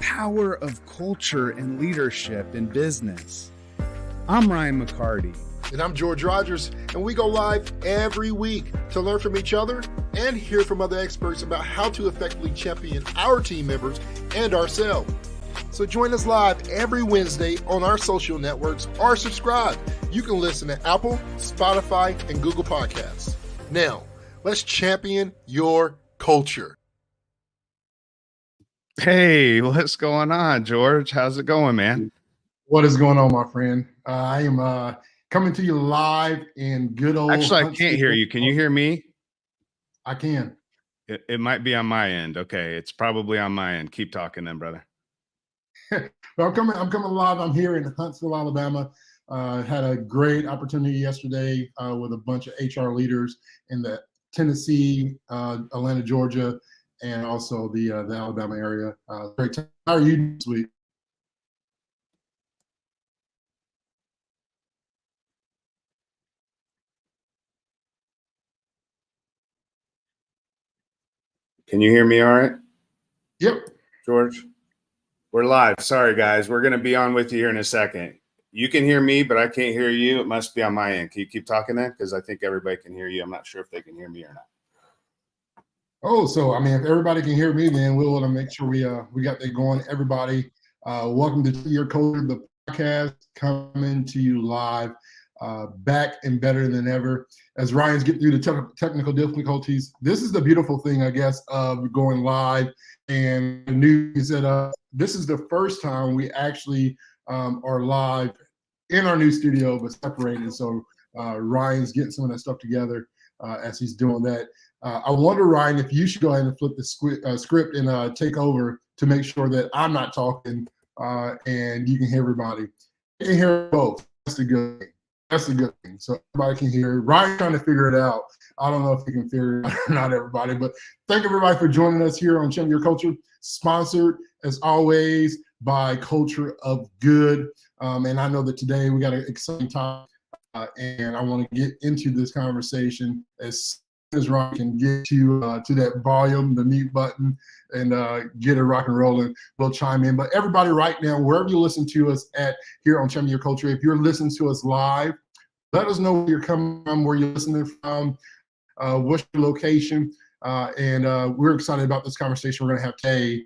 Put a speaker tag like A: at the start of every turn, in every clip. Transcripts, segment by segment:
A: power of culture and leadership in business. I'm Ryan McCarty.
B: And I'm George Rogers, and we go live every week to learn from each other and hear from other experts about how to effectively champion our team members and ourselves. So join us live every Wednesday on our social networks or subscribe. You can listen to Apple, Spotify, and Google Podcasts. Now, let's champion your culture.
A: Hey, what's going on, George? How's it going, man?
C: What is going on, my friend? I am coming to you live in good old.
A: Actually, I can't hear you. Can you hear me?
C: I can.
A: It might be on my end. Okay, it's probably on my end. Keep talking then, brother.
C: Well, I'm coming live. I'm here in Huntsville, Alabama. Had a great opportunity yesterday with a bunch of HR leaders in the Tennessee, Atlanta, Georgia, and also the Alabama area. Great time. How are you this week?
A: Can you hear me all right?
C: Yep.
A: George, we're live. Sorry, guys. We're going to be on with you here in a second. You can hear me, but I can't hear you. It must be on my end. Can you keep talking then? Because I think everybody can hear you. I'm not sure if they can hear me or not.
C: Oh, so I mean, if everybody can hear me, then we'll want to make sure we got that going. Everybody, welcome to Your Culture, the podcast, coming to you live, back and better than ever. As Ryan's getting through the technical difficulties, this is the beautiful thing, I guess, of going live and news that this is the first time we actually are live in our new studio, but separated. So Ryan's getting some of that stuff together as he's doing that. I wonder, Ryan, if you should go ahead and flip the script and take over to make sure that I'm not talking and you can hear everybody. You can hear both. That's the good thing. That's the good thing. So everybody can hear. Ryan's trying to figure it out. I don't know if he can figure it out or not, everybody. But thank everybody for joining us here on Champion Your Culture, sponsored, as always, by Culture of Good. And I know that today we got an exciting topic, and I want to get into this conversation as soon as Ryan can get to that volume, the mute button, and get it rock and rolling. We'll chime in. But everybody right now, wherever you listen to us at here on Champion Your Culture, if you're listening to us live, let us know where you're coming from, where you're listening from, what's your location. And we're excited about this conversation we're going to have today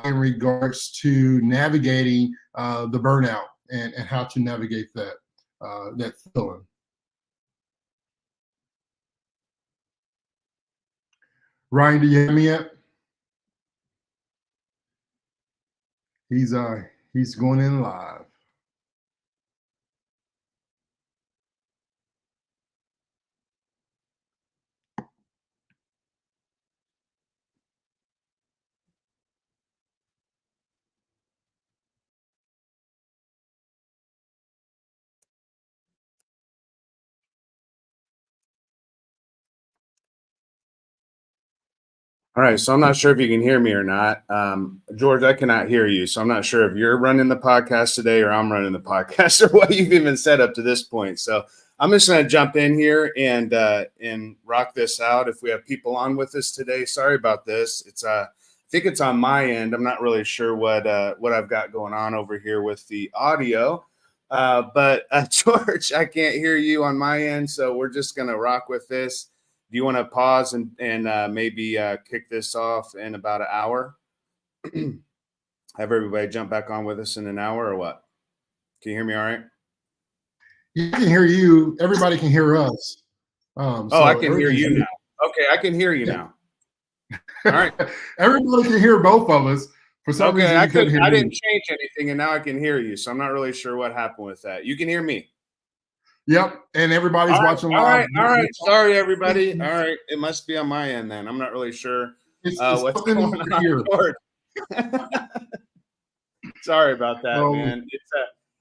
C: in regards to navigating the burnout and how to navigate that feeling. Ryan, do you hear me yet? He's going in live.
A: All right, so I'm not sure if you can hear me or not. George, I cannot hear you, so I'm not sure if you're running the podcast today or I'm running the podcast or what you've even said up to this point. So I'm just going to jump in here and rock this out. If we have people on with us today, sorry about this. I think it's on my end. I'm not really sure what I've got going on over here with the audio. But George, I can't hear you on my end, so we're just going to rock with this. Do you want to pause and maybe kick this off in about an hour? Have everybody jump back on with us in an hour or what? Can you hear me all right?
C: You can hear you. Everybody can hear us.
A: So I can hear you now. Okay, I can hear you now. All right.
C: Everybody can hear both of us. For some reason,
A: I didn't change anything, and now I can hear you. So I'm not really sure what happened with that. You can hear me.
C: Yep, and everybody's watching live.
A: All right. Sorry, everybody. All right, it must be on my end then. I'm not really sure what's going on here. Sorry about that, man. It's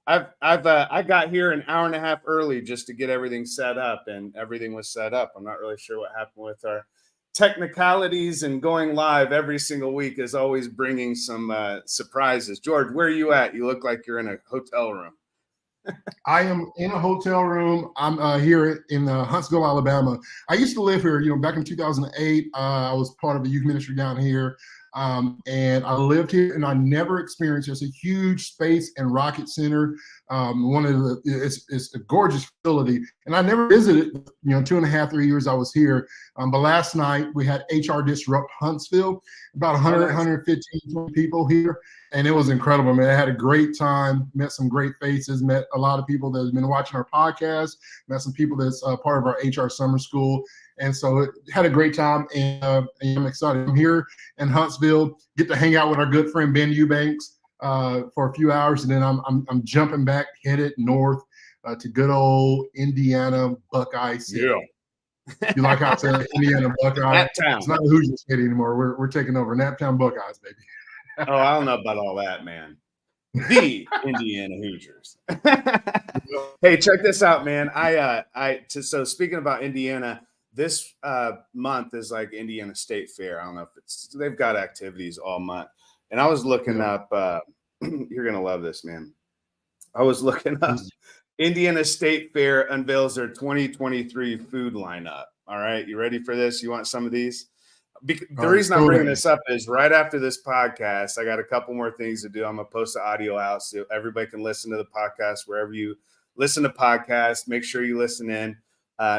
A: I got here an hour and a half early just to get everything set up, and everything was set up. I'm not really sure what happened with our technicalities, and going live every single week is always bringing some surprises. George, where are you at? You look like you're in a hotel room.
C: I am in a hotel room. I'm here in Huntsville, Alabama. I used to live here, back in 2008. I was part of the youth ministry down here. And I lived here, and I never experienced just a huge space and rocket center. It's a gorgeous facility, and I never visited. 2.5, 3 years I was here. But last night we had HR Disrupt Huntsville, about 100, 115 20 people here, and it was incredible, man. I had a great time, met some great faces, met a lot of people that have been watching our podcast, met some people that's part of our HR summer school. And so it had a great time, and I'm excited. I'm here in Huntsville, get to hang out with our good friend Ben Eubanks for a few hours, and then I'm jumping back, headed north to good old Indiana Buckeye City.
A: Yeah.
C: You like how I said Indiana Buckeye?
A: Naptown.
C: It's not the Hoosier City anymore. We're taking over Naptown Buckeyes, baby.
A: Oh, I don't know about all that, man. The Indiana Hoosiers. Hey, check this out, man. So speaking about Indiana, this month is like Indiana State Fair. I don't know if they've got activities all month. And I was looking up, you're going to love this, man. I was looking up Indiana State Fair unveils their 2023 food lineup. All right. You ready for this? You want some of these? The reason I'm bringing this up is right after this podcast, I got a couple more things to do. I'm going to post the audio out so everybody can listen to the podcast wherever you listen to podcasts. Make sure you listen in,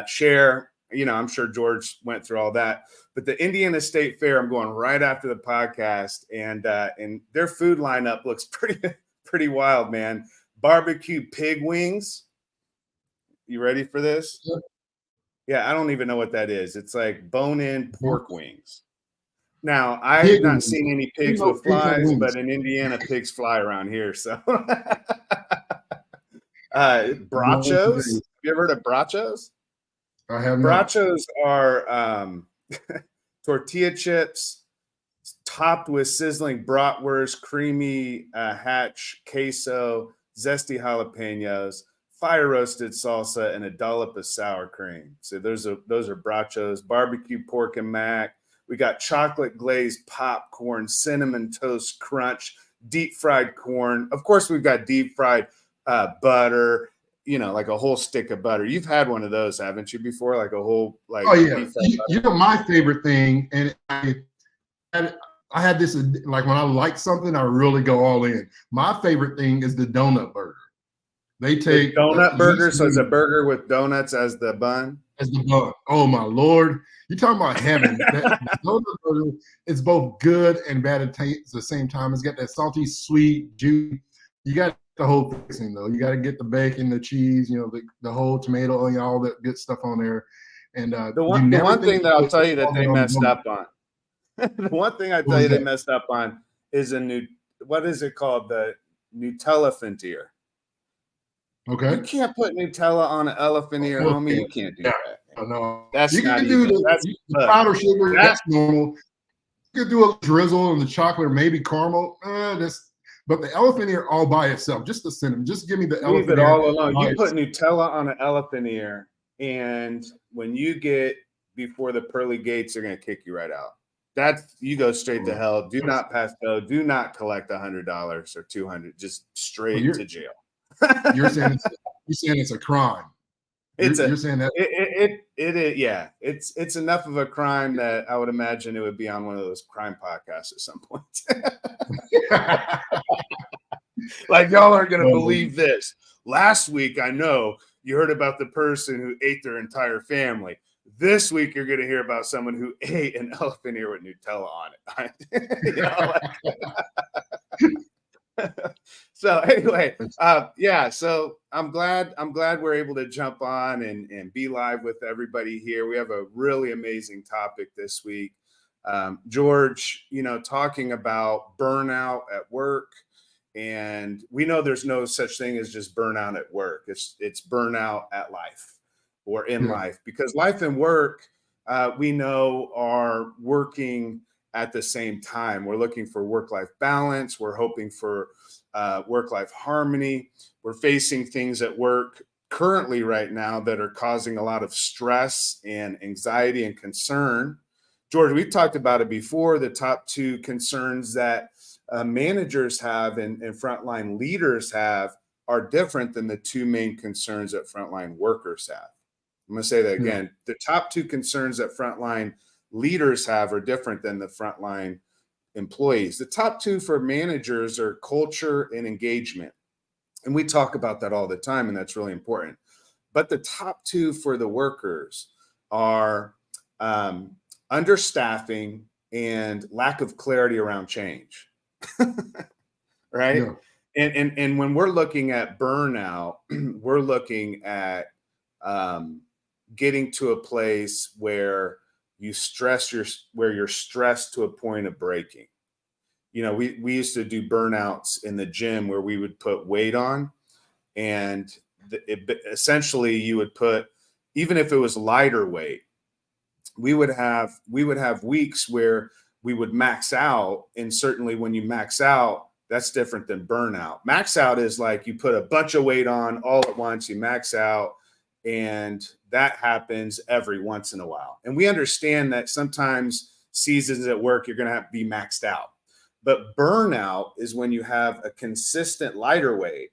A: share. I'm sure George went through all that, but the Indiana State Fair, I'm going right after the podcast, and their food lineup looks pretty wild, man. Barbecue pig wings. You ready for this?
C: Yep.
A: Yeah, I don't even know what that is. It's like bone-in pork wings. Now, I have not seen any pigs with flies, but in Indiana, pigs fly around here. So, brachos. Have you ever heard of brachos?
C: I have not.
A: Brachos are tortilla chips topped with sizzling bratwurst, creamy hatch queso, zesty jalapenos, fire roasted salsa, and a dollop of sour cream. So those are brachos. Barbecue pork and mac. We got chocolate glazed popcorn, cinnamon toast crunch, deep fried corn. Of course, we've got deep fried butter. Like a whole stick of butter. You've had one of those, haven't you, before? Like a whole, like.
C: Oh yeah. My favorite thing, and I had this, like when I like something, I really go all in. My favorite thing is the donut burger. They take
A: donut burger, so it's a burger with donuts as the bun.
C: As the bun. Oh my Lord! You're talking about heaven. That donut burger is both good and bad at the same time. It's got that salty, sweet juice. You got the whole fixing though. You got to get the bacon, the cheese, the whole tomato, and all that good stuff on there. And
A: the one thing that I'll tell you that they messed up on. The one thing I tell you they messed up on is what is it called? The Nutella Frontier.
C: Okay.
A: You can't put Nutella on an elephant ear, homie. You can't do that.
C: No,
A: that's
C: you
A: not
C: can do
A: even,
C: the powder sugar. That's normal. You could do a drizzle on the chocolate or maybe caramel. But the elephant ear all by itself, just the cinnamon. Just give me the elephant ear. Leave it all
A: alone. You put Nutella on an elephant ear, and when you get before the pearly gates, they're going to kick you right out. You go straight to hell. Do not pass go. Do not collect $100 or $200. Just straight to jail.
C: You're saying it's a crime. You're saying that
A: yeah. It's enough of a crime that I would imagine it would be on one of those crime podcasts at some point. Like, y'all aren't going to believe this. Last week, I know you heard about the person who ate their entire family. This week, you're going to hear about someone who ate an elephant ear with Nutella on it. So anyway, so I'm glad we're able to jump on and be live with everybody here. We have a really amazing topic this week. George, talking about burnout at work. And we know there's no such thing as just burnout at work. It's burnout at life or in life, because life and work, we know, are working at the same time. We're looking for work-life balance. We're hoping for work-life harmony. We're facing things at work currently right now that are causing a lot of stress and anxiety and concern. George, we've talked about it before. The top two concerns that managers have and frontline leaders have are different than the two main concerns that frontline workers have. I'm going to say that again. The top two concerns that frontline leaders have are different than the frontline employees. The top two for managers are culture and engagement. And we talk about that all the time, and that's really important. But the top two for the workers are understaffing and lack of clarity around change. Right?
C: Yeah.
A: And when we're looking at burnout, we're looking at getting to a place where you're stressed to a point of breaking. You know, we used to do burnouts in the gym where we would put weight on, and essentially you would put, even if it was lighter weight, we would have weeks where we would max out. And certainly when you max out, that's different than burnout. Max out is like you put a bunch of weight on all at once, you max out, and that happens every once in a while. And we understand that sometimes seasons at work, you're going to have to be maxed out. But burnout is when you have a consistent lighter weight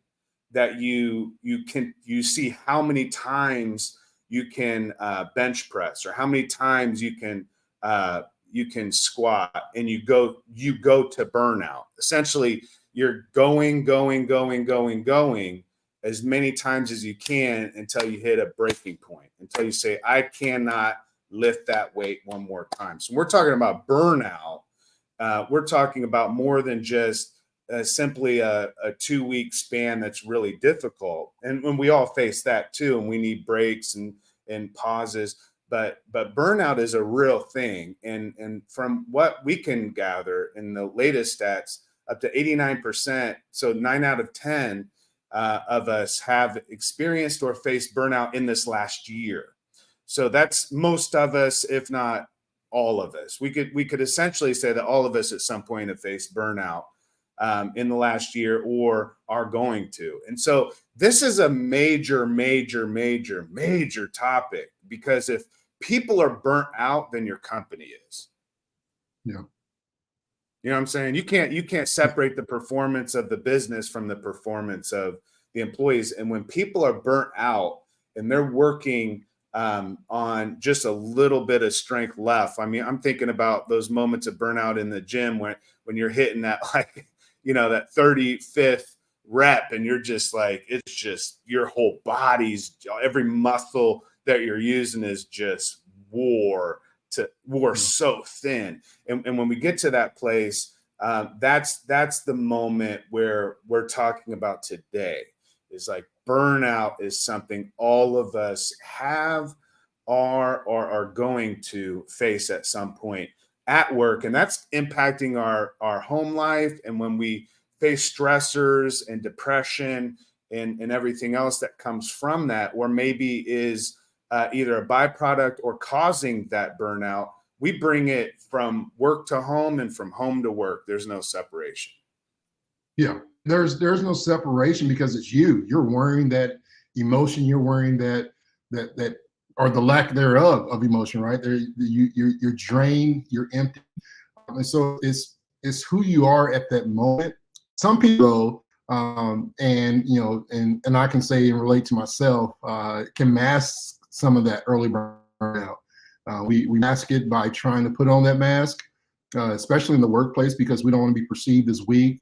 A: that you see how many times you can bench press, or how many times you can squat, and you go to burnout. Essentially, you're going as many times as you can until you hit a breaking point, until you say, I cannot lift that weight one more time. So we're talking about burnout. We're talking about more than just simply a 2-week span that's really difficult. And when we all face that too, and we need breaks and pauses, but burnout is a real thing. And from what we can gather in the latest stats, up to 89%, so 9 out of 10 of us have experienced or faced burnout in this last year. So that's most of us, if not all of us. We could essentially say that all of us at some point have faced burnout in the last year or are going to. And so this is a major topic, because if people are burnt out, then your company is.
C: Yeah.
A: You know what I'm saying? You can't separate the performance of the business from the performance of the employees. And when people are burnt out and they're working on just a little bit of strength left. I mean, I'm thinking about those moments of burnout in the gym when you're hitting that, like, you know, that 35th rep, and you're just like, it's just your whole body's, every muscle that you're using is just wore so thin. And when we get to that place, that's the moment where we're talking about today. Is like, burnout is something all of us have or are going to face at some point at work. And that's impacting our home life. And when we face stressors and depression and everything else that comes from that, or maybe is either a byproduct or causing that burnout, we bring it from work to home and from home to work. There's no separation.
C: Yeah. There's no separation, because it's you're wearing that emotion, you're wearing that or the lack thereof of emotion, right? You're drained, you're empty. And so it's who you are at that moment. Some people, and you know, and I can say and relate to myself, can mask some of that early burnout. We mask it by trying to put on that mask, especially in the workplace, because we don't want to be perceived as weak.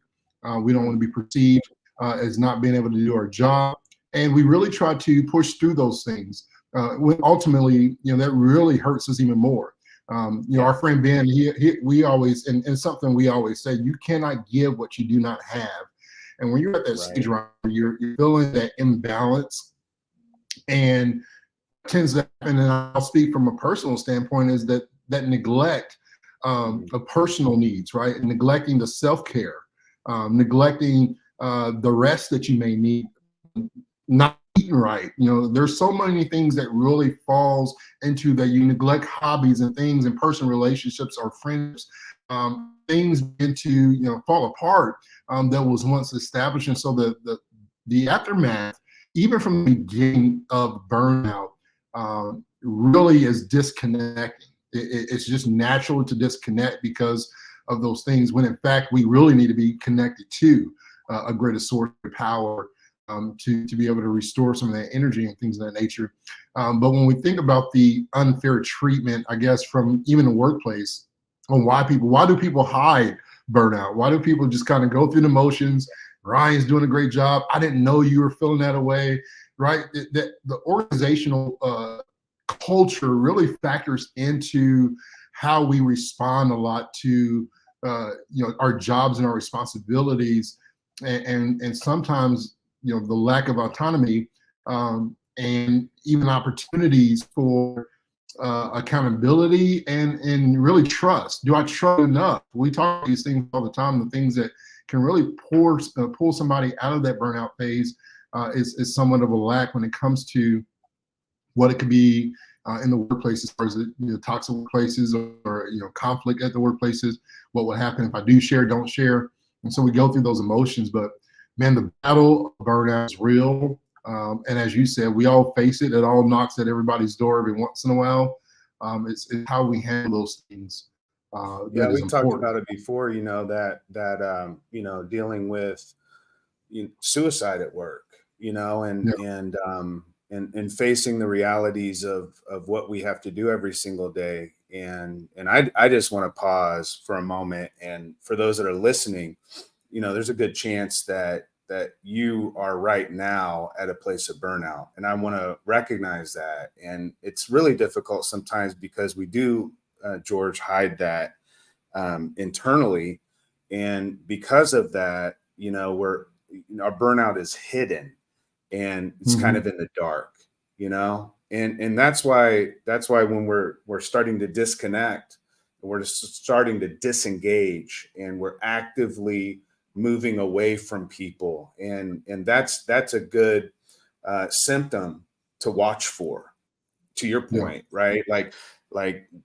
C: We don't want to be perceived as not being able to do our job. And we really try to push through those things. When ultimately, you know, that really hurts us even more. You know, our friend Ben, we always, and something we always say, you cannot give what you do not have. And when you're at that stage, right, you're feeling that imbalance, and tends to happen, and I'll speak from a personal standpoint, is that neglect of personal needs, right? And neglecting the self-care, neglecting the rest that you may need, not eating right. You know, there's so many things that really falls into that. You neglect hobbies and things and personal relationships or friendships. Things begin to, you know, fall apart that was once established. And so the aftermath, even from the beginning of burnout, really is disconnecting. It's just natural to disconnect because of those things, when in fact we really need to be connected to a greater source of power to be able to restore some of that energy and things of that nature. But when we think about the unfair treatment, I guess, from even the workplace, on why do people hide burnout? Why do people just kind of go through the motions? Ryan's doing a great job. I didn't know you were feeling that way, right? The organizational culture really factors into how we respond a lot to our jobs and our responsibilities, and sometimes the lack of autonomy, and even opportunities for accountability and really trust. Do I trust enough? We talk about these things all the time. The things that can really pull somebody out of that burnout phase is somewhat of a lack when it comes to what it could be in the workplace, as far as toxic workplaces or conflict at the workplaces. What would happen if I do share, don't share? And so we go through those emotions. But man, the battle of burnout is real. And as you said, we all face it. It all knocks at everybody's door every once in a while. It's how we handle those things.
A: Yeah, we talked about it before. Dealing with suicide at work. And facing the realities of what we have to do every single day. And I just want to pause for a moment. And for those that are listening, there's a good chance that you are right now at a place of burnout. And I want to recognize that. And it's really difficult sometimes because we do, George, hide that internally. And because of that, our burnout is hidden. And it's kind of in the dark, and that's why when we're starting to disconnect, we're starting to disengage, and we're actively moving away from people, and that's a good symptom to watch for. To your point, right? Like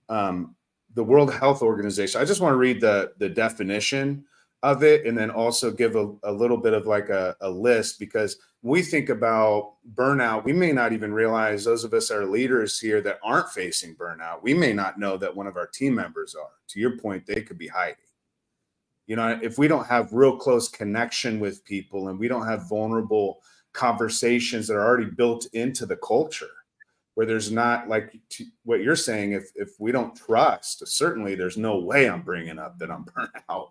A: the World Health Organization. I just want to read the definition of it, and then also give a little bit of like a list, because when we think about burnout, we may not even realize, those of us that are leaders here that aren't facing burnout, we may not know that one of our team members are. To your point, they could be hiding. If we don't have real close connection with people, and we don't have vulnerable conversations that are already built into the culture, where there's not, like what you're saying, if we don't trust, certainly there's no way I'm bringing up that I'm burnt out,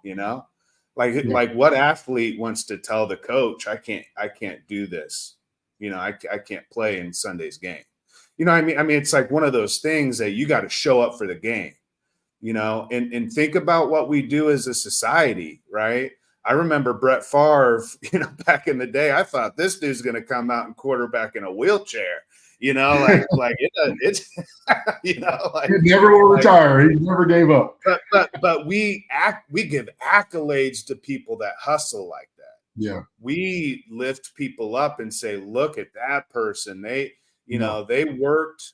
A: Like what athlete wants to tell the coach, I can't do this. I can't play in Sunday's game. I mean, it's like one of those things that you got to show up for the game, and think about what we do as a society, right? I remember Brett Favre, back in the day, I thought this dude's going to come out and quarterback in a wheelchair, he never will retire. He never gave up. But we give accolades to people that hustle like that.
C: Yeah.
A: We lift people up and say, look at that person. They worked,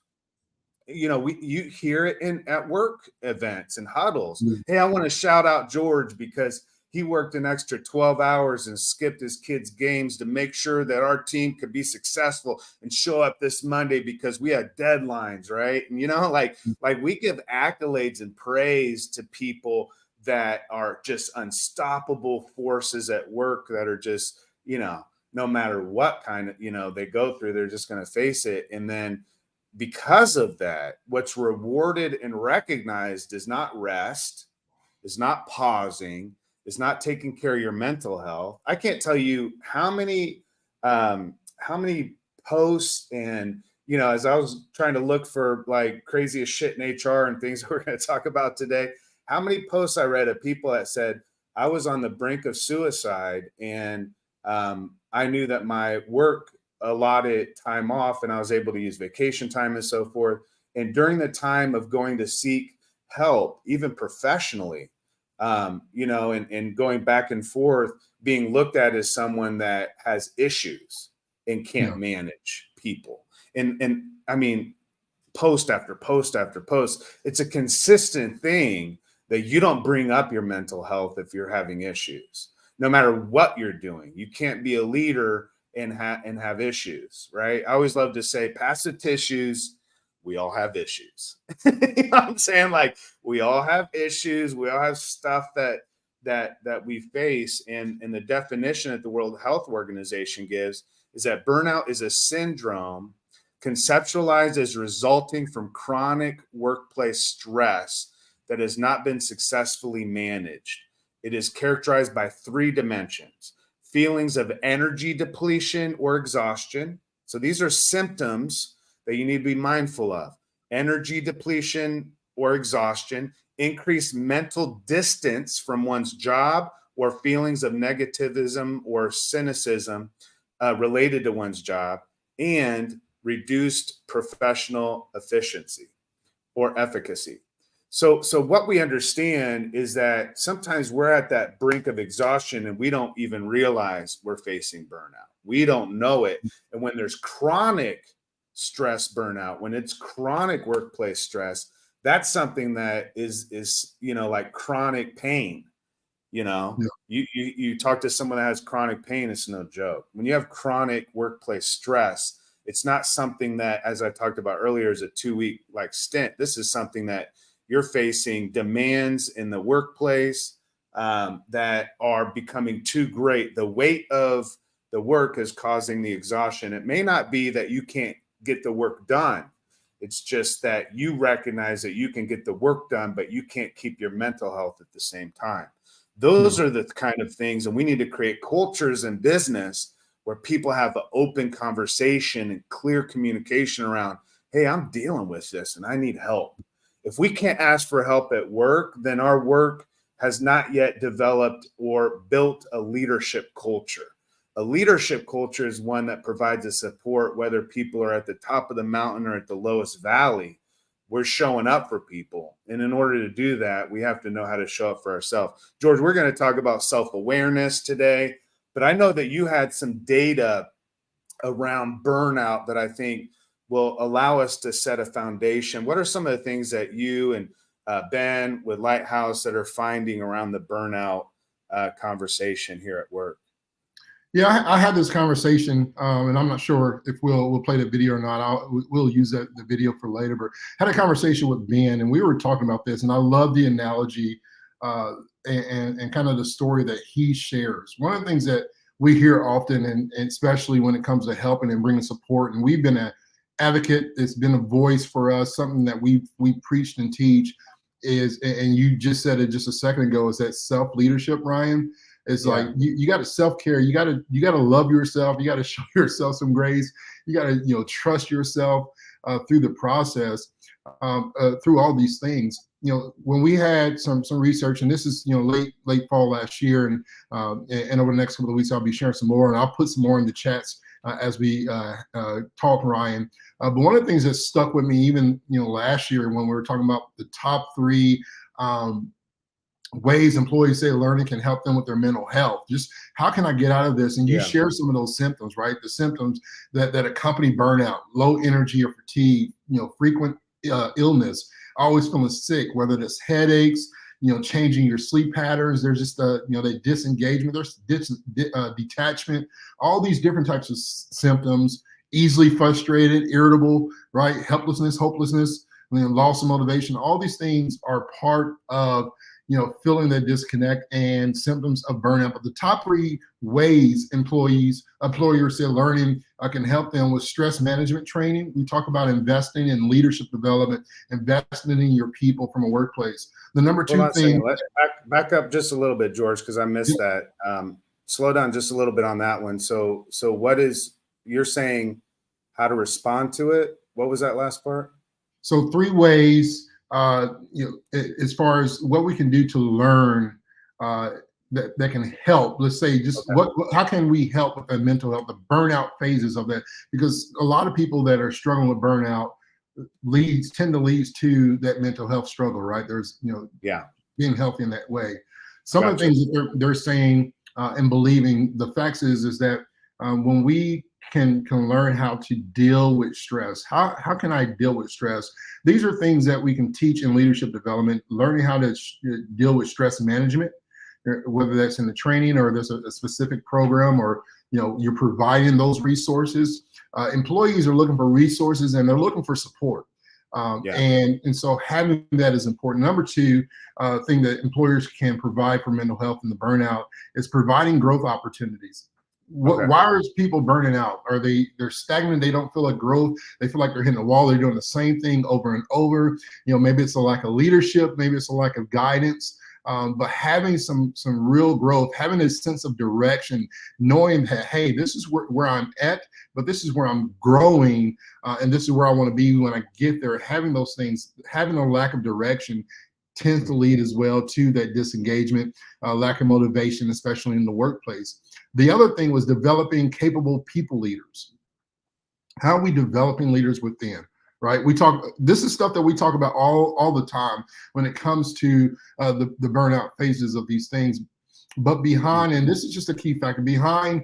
A: you hear it at work events and huddles. Mm-hmm. Hey, I want to shout out George because he worked an extra 12 hours and skipped his kids' games to make sure that our team could be successful and show up this Monday because we had deadlines, right? And, like we give accolades and praise to people that are just unstoppable forces at work that are just, no matter what kind of, they go through, they're just going to face it. And then because of that, what's rewarded and recognized is not rest, is not pausing, is not taking care of your mental health. I can't tell you how many posts and, as I was trying to look for like craziest shit in HR and things that we're going to talk about today, how many posts I read of people that said, I was on the brink of suicide and I knew that my work allotted time off and I was able to use vacation time and so forth. And during the time of going to seek help, even professionally, and going back and forth, being looked at as someone that has issues and can't manage people. And I mean, post after post after post, it's a consistent thing that you don't bring up your mental health if you're having issues, no matter what you're doing. You can't be a leader and have issues, right? I always love to say, pass the tissues. We all have issues. You know what I'm saying? Like we all have issues. We all have stuff that we face. And the definition that the World Health Organization gives is that burnout is a syndrome conceptualized as resulting from chronic workplace stress that has not been successfully managed. It is characterized by 3 dimensions: feelings of energy depletion or exhaustion. So these are symptoms that you need to be mindful of: energy depletion or exhaustion, increased mental distance from one's job, or feelings of negativism or cynicism related to one's job, and reduced professional efficiency or efficacy. So what we understand is that sometimes we're at that brink of exhaustion and we don't even realize we're facing burnout. We don't know it. And when there's chronic stress burnout, when it's chronic workplace stress, that's something that is like chronic pain.
C: Yeah.
A: You talk to someone that has chronic pain, it's no joke. When you have chronic workplace stress, it's not something that, as I talked about earlier, is a 2-week like stint. This is something that you're facing demands in the workplace that are becoming too great. The weight of the work is causing the exhaustion. It may not be that you can't get the work done. It's just that you recognize that you can get the work done, but you can't keep your mental health at the same time. Those are the kind of things, and we need to create cultures in business where people have an open conversation and clear communication around, hey, I'm dealing with this and I need help. If we can't ask for help at work, then our work has not yet developed or built a leadership culture. A leadership culture is one that provides a support, whether people are at the top of the mountain or at the lowest valley. We're showing up for people. And in order to do that, we have to know how to show up for ourselves. George, we're going to talk about self-awareness today, but I know that you had some data around burnout that I think will allow us to set a foundation. What are some of the things that you and Ben with Lighthouse that are finding around the burnout conversation here at work?
C: Yeah, I had this conversation, and I'm not sure if we'll play the video or not. We'll use the video for later. But I had a conversation with Ben, and we were talking about this, and I love the analogy and kind of the story that he shares. One of the things that we hear often, and especially when it comes to helping and bringing support, and we've been an advocate, it's been a voice for us, something that we preached and teach is, and you just said it just a second ago, is that self-leadership, Ryan. It's like you got to self-care. You got to love yourself. You got to show yourself some grace. You got to trust yourself through the process, through all these things. When we had some research, and this is late fall last year, and over the next couple of weeks I'll be sharing some more, and I'll put some more in the chats as we talk, Ryan. But one of the things that stuck with me, even last year when we were talking about the top 3 ways employees say learning can help them with their mental health. Just how can I get out of this? And you share some of those symptoms, right? The symptoms that accompany burnout: low energy or fatigue, frequent illness, always feeling sick, whether it's headaches, changing your sleep patterns. There's just the disengagement, there's detachment, all these different types of symptoms, easily frustrated, irritable, right? Helplessness, hopelessness, loss of motivation. All these things are part of feeling the disconnect and symptoms of burnout. But the top 3 ways employers say learning can help them with stress management training. We talk about investing in leadership development, investing in your people from a workplace. The number 2 thing.
A: Let's back up just a little bit, George, because I missed that. Slow down just a little bit on that one. So what is, you're saying how to respond to it? What was that last part?
C: So 3 ways, as far as what we can do to learn that can help. Let's say just how can we help with the mental health, the burnout phases of that? Because a lot of people that are struggling with burnout tend to lead to that mental health struggle, right? There's being healthy in that way. Some of the things that they're saying and believing, the facts is that when we can learn how to deal with stress. How can I deal with stress? These are things that we can teach in leadership development, learning how to deal with stress management, whether that's in the training or there's a specific program, or you're providing those resources. Employees are looking for resources and they're looking for support. And so having that is important. Number 2 thing that employers can provide for mental health and the burnout is providing growth opportunities. Why are people burning out? They're stagnant? They don't feel like growth. They feel like they're hitting a wall. They're doing the same thing over and over. Maybe it's a lack of leadership. Maybe it's a lack of guidance. but having some real growth, having a sense of direction, knowing that, hey, this is where I'm at, but this is where I'm growing, and this is where I want to be when I get there. Having those things, having a lack of direction tends to lead as well to that disengagement, lack of motivation, especially in the workplace. The other thing was developing capable people leaders. How are we developing leaders within? Right, this is stuff that we talk about all the time when it comes to the burnout phases of these things. But behind, and this is just a key factor, behind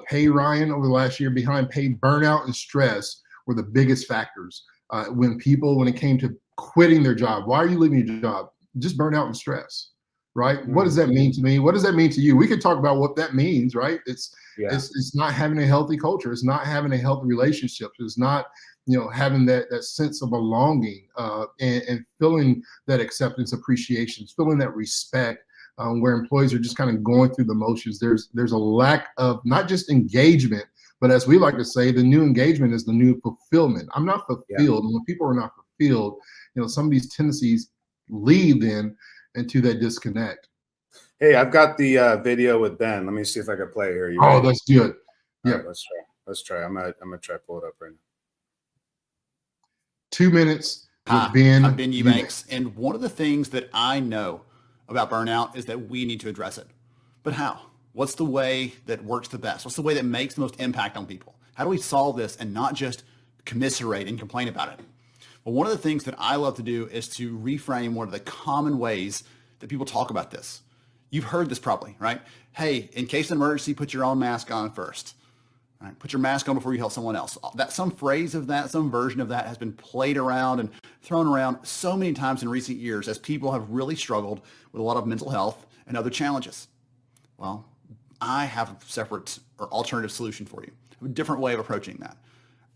C: pay, Ryan, over the last year, behind pay, burnout and stress were the biggest factors. When it came to quitting their job, why are you leaving your job? Just burnout and stress, right? What does that mean to me? What does that mean to you? We could talk about what that means, right? It's not having a healthy culture. It's not having a healthy relationship. It's not having that sense of belonging, and feeling that acceptance, appreciation, feeling that respect, where employees are just kind of going through the motions. There's a lack of not just engagement, but as we like to say, the new engagement is the new fulfillment. I'm not fulfilled. And when people are not fulfilled, some of these tendencies lead then into that disconnect.
A: Hey, I've got the video with Ben. Let me see if I can play here.
C: That's good. Yeah,
A: right, let's try. I'm gonna try to pull it up right now.
C: 2 minutes with
D: Ben. I'm Ben Eubanks, and one of the things that I know about burnout is that we need to address it. But how? What's the way that works the best? What's the way that makes the most impact on people? How do we solve this and not just commiserate and complain about it? Well, one of the things that I love to do is to reframe one of the common ways that people talk about this. You've heard this probably, right? Hey, in case of an emergency, put your own mask on first. Right? Put your mask on before you help someone else. Some phrase of that, some version of that has been played around and thrown around so many times in recent years as people have really struggled with a lot of mental health and other challenges. Well, I have a separate or alternative solution for you. I have a different way of approaching that.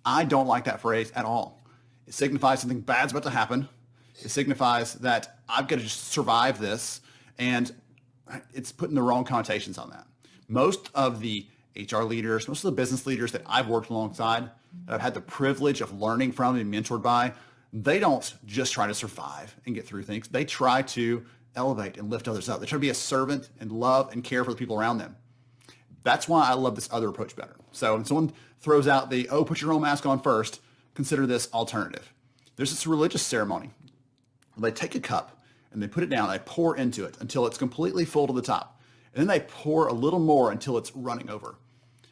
D: I don't like that phrase at all. It signifies something bad's about to happen. It signifies that I've got to just survive this, and it's putting the wrong connotations on that. Most of the HR leaders, most of the business leaders that I've worked alongside, that I've had the privilege of learning from and mentored by, they don't just try to survive and get through things. They try to elevate and lift others up. They try to be a servant and love and care for the people around them. That's why I love this other approach better. So when someone throws out put your own mask on first, consider this alternative. There's this religious ceremony where they take a cup and they put it down, they pour into it until it's completely full to the top. And then they pour a little more until it's running over.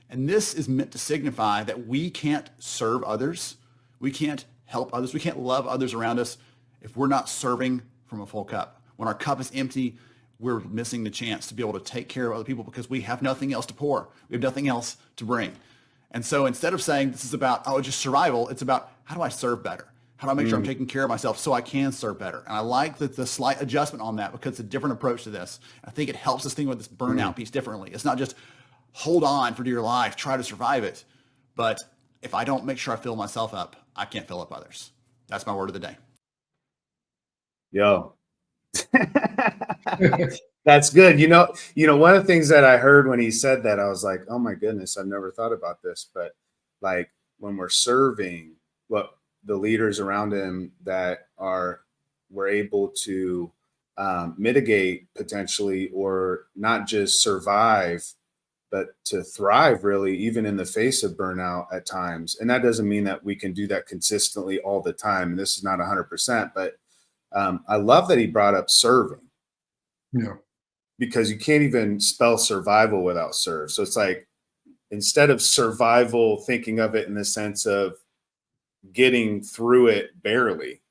D: And this is meant to signify that we can't serve others, we can't help others, we can't love others around us if we're not serving from a full cup. When our cup is empty, we're missing the chance to be able to take care of other people because we have nothing else to pour. We have nothing else to bring. And so instead of saying this is about, just survival, it's about how do I serve better? How do I make sure I'm taking care of myself so I can serve better? And I like the slight adjustment on that because it's a different approach to this. I think it helps us think about this burnout piece differently. It's not just hold on for dear life, try to survive it. But if I don't make sure I fill myself up, I can't fill up others. That's my word of the day.
A: Yo. That's good. One of the things that I heard when he said that, I was like, oh my goodness, I've never thought about this. But like when we're serving, what the leaders around him that were able to mitigate potentially, or not just survive, but to thrive really, even in the face of burnout at times. And that doesn't mean that we can do that consistently all the time. And this is not 100%, but I love that he brought up serving.
C: Yeah.
A: Because you can't even spell survival without serve. So it's like, instead of survival, thinking of it in the sense of getting through it barely,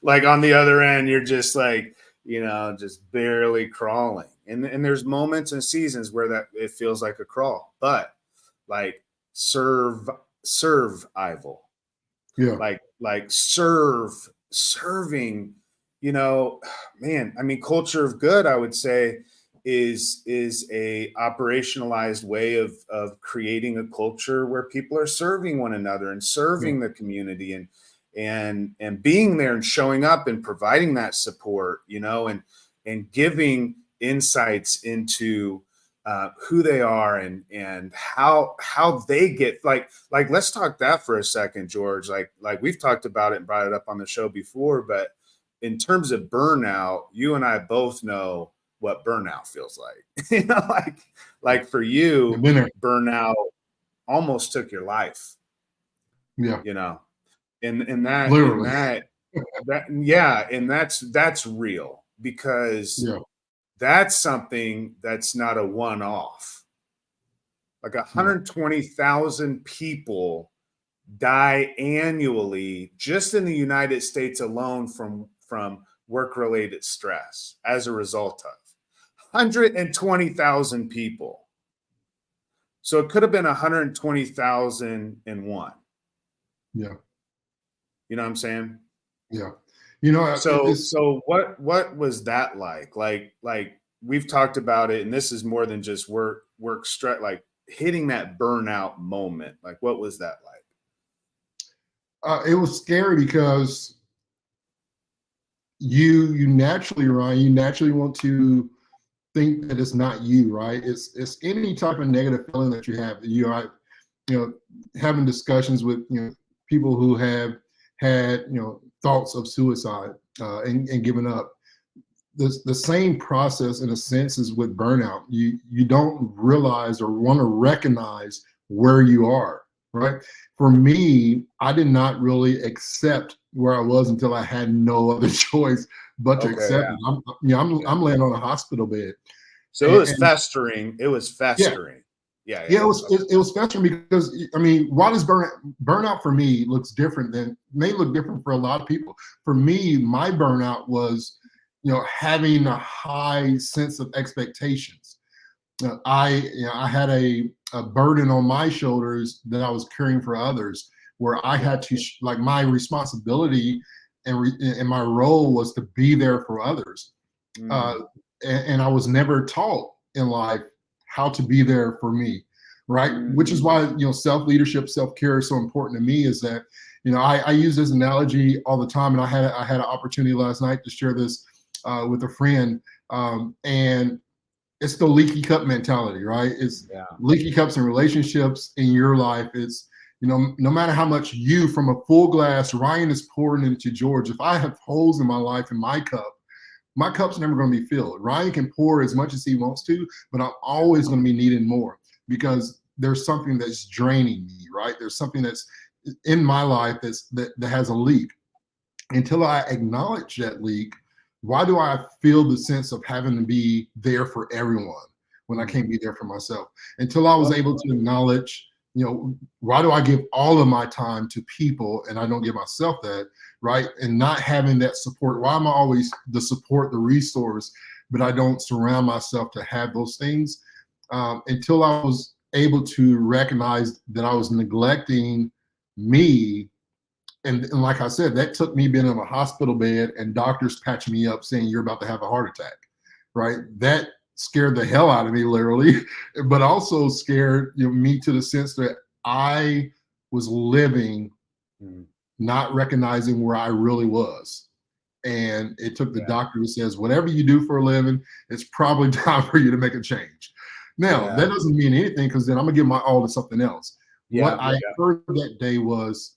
A: like on the other end, you're just like, just barely crawling. And there's moments and seasons where that it feels like a crawl, but like serving, serving, man, I mean, culture of good, I would say, is a operationalized way of creating a culture where people are serving one another and serving the community and being there and showing up and providing that support, and giving insights into who they are and how they get like let's talk that for a second, George. Like we've talked about it and brought it up on the show before, but in terms of burnout, you and I both know what burnout feels like. You know, like for you, burnout almost took your life.
C: Yeah.
A: You know, and that,
C: Literally.
A: and that's real, because that's something that's not a one-off. Like 120,000 people die annually just in the United States alone from work-related stress as a result of 120,000 people. So it could have been 120,001.
C: Yeah.
A: You know what I'm saying?
C: Yeah. You know,
A: so what was that like? Like we've talked about it, and this is more than just work stress, like hitting that burnout moment. Like, what was that like?
C: It was scary because you naturally, Ryan, you naturally want to think that it's not you, right? It's any type of negative feeling that you have. You are, having discussions with people who have had thoughts of suicide and giving up. The same process in a sense is with burnout. You don't realize or want to recognize where you are, right? For me, I did not really accept where I was until I had no other choice but to accept it. I'm laying on a hospital bed.
A: So it was festering. It was festering. Yeah.
C: It was festering because, I mean, why does burnout for me may look different for a lot of people. For me, my burnout was, having a high sense of expectations. I had a burden on my shoulders that I was carrying for others, where I had to, like, my responsibility and my role was to be there for others. And I was never taught in life how to be there for me, right? Which is why, self-leadership, self-care is so important to me, is that, I use this analogy all the time. And I had an opportunity last night to share this with a friend. And it's the leaky cup mentality, right? It's leaky cups in relationships in your life. It's, no matter how much you, from a full glass, Ryan is pouring into George. If I have holes in my life in my cup's never going to be filled. Ryan can pour as much as he wants to, but I'm always going to be needing more, because there's something that's draining me, right? There's something that's in my life that has a leak. Until I acknowledge that leak, why do I feel the sense of having to be there for everyone when I can't be there for myself? Until I was able to acknowledge, why do I give all of my time to people and I don't give myself that, right? And not having that support. Why am I always the support, the resource, but I don't surround myself to have those things? Until I was able to recognize that I was neglecting me. And like I said, that took me being in a hospital bed and doctors patching me up saying you're about to have a heart attack, right? That scared the hell out of me, literally, but also scared me to the sense that I was living, not recognizing where I really was. And it took the doctor who says, whatever you do for a living, it's probably time for you to make a change. Now, that doesn't mean anything, because then I'm gonna give my all to something else. What I heard that day was,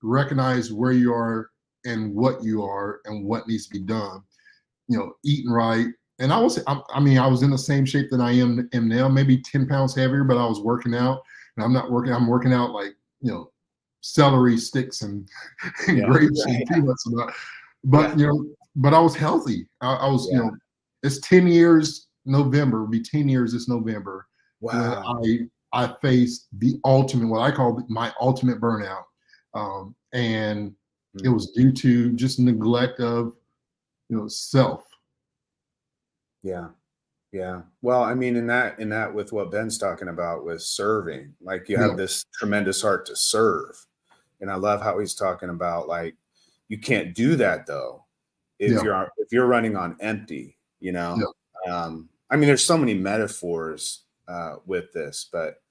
C: recognize where you are and what you are and what needs to be done, eating right. And I was in the same shape that I am now, maybe 10 pounds heavier, but I was working out. And I'm working out like, celery sticks and grapes and peanuts. But I was healthy. I was, it's 10 years, November, it'll be 10 years this November.
A: Wow.
C: When I faced the ultimate, what I call my ultimate burnout. And it was due to just neglect of, self.
A: Yeah. Well, I mean, in that with what Ben's talking about with serving, like you have this tremendous heart to serve. And I love how he's talking about, like, you can't do that though if you're running on empty, I mean, there's so many metaphors with this, but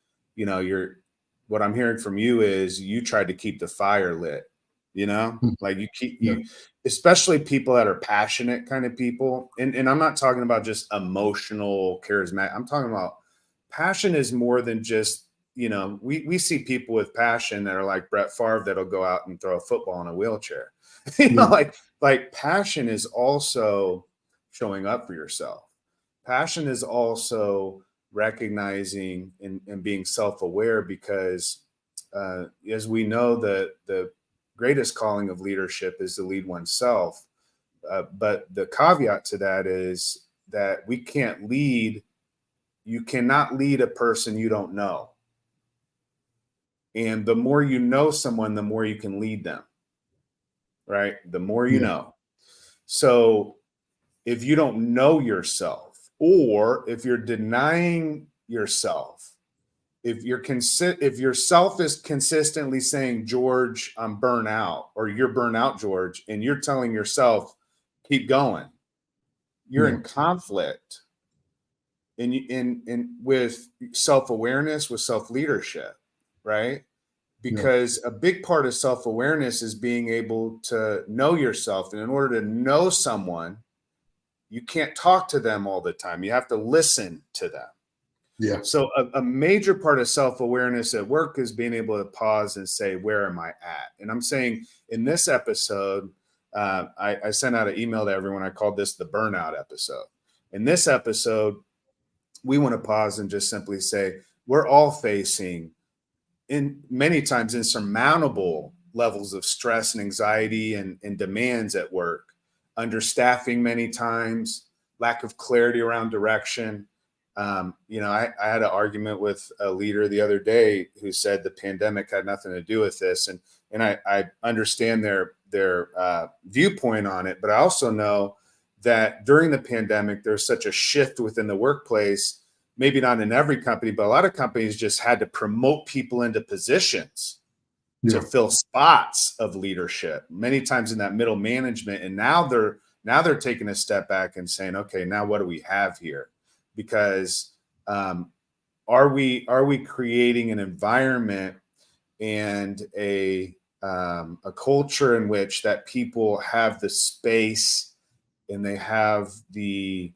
A: what I'm hearing from you is you tried to keep the fire lit, like you especially people that are passionate kind of people. And I'm not talking about just emotional, charismatic. I'm talking about passion is more than just, we see people with passion that are like Brett Favre that'll go out and throw a football in a wheelchair. Like like passion is also showing up for yourself. Passion is also recognizing and being self-aware, because as we know, the greatest calling of leadership is to lead oneself. But the caveat to that is that you cannot lead a person you don't know. And the more you know someone, the more you can lead them, right? The more you know. So if you don't know yourself, or if you're denying yourself, if yourself is consistently saying, George, I'm burnout, or you're burnout, George, and you're telling yourself, keep going, you're in conflict in with self-awareness, with self-leadership, right? Because a big part of self-awareness is being able to know yourself. And in order to know someone, you can't talk to them all the time. You have to listen to them.
C: Yeah.
A: So a major part of self-awareness at work is being able to pause and say, where am I at? And I'm saying in this episode, I sent out an email to everyone. I called this the burnout episode. In this episode, we want to pause and just simply say, we're all facing in many times insurmountable levels of stress and anxiety and demands at work, understaffing many times, lack of clarity around direction. I had an argument with a leader the other day who said the pandemic had nothing to do with this. And I understand their viewpoint on it, but I also know that during the pandemic, there's such a shift within the workplace, maybe not in every company, but a lot of companies just had to promote people into positions to fill spots of leadership, many times in that middle management. And now they're taking a step back and saying, okay, now what do we have here? Because are we creating an environment and a culture in which that people have the space and they have the